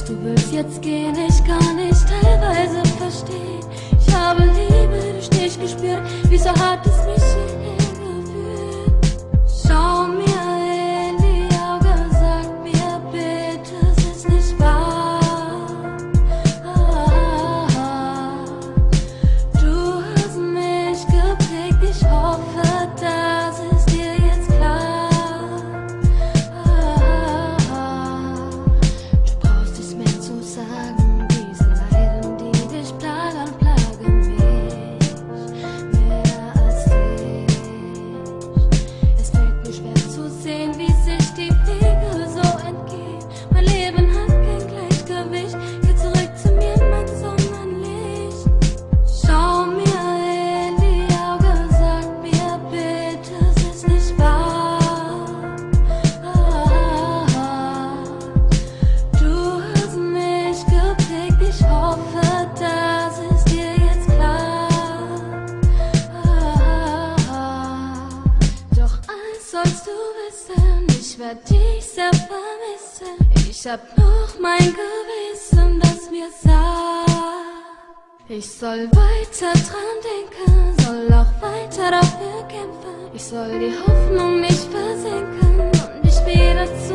Du willst jetzt gehen, ich kann nicht teilweise verstehen. Ich habe Liebe durch dich gespürt, wieso hat es mich hierher geführt? Schau mir in die Augen, sag mir bitte, es ist nicht wahr. Du hast mich geprägt, ich hoffe, das ist dir jetzt klar. Du brauchst nichts mehr zu sagen, diese Leiden, die dich plagen, plagen mich mehr als dich. Es fällt mir schwer zu sehen, wie sich die Wege so entgehen. Mein Leben hat kein Gleichgewicht, geh zurück zu mir, mein Sonnenlicht. Schau mir in die Augen, sag mir bitte, es ist nicht wahr. Du hast mich geprägt, ich hoffe, das ist dir jetzt klar. Doch eins sollst du wissen, ich werd dich sehr vermissen. Ich hab noch mein Gewissen, das mir sagt, ich soll weiter dran denken, soll auch weiter dafür kämpfen. Ich soll die Hoffnung nicht versenken und dich wieder zu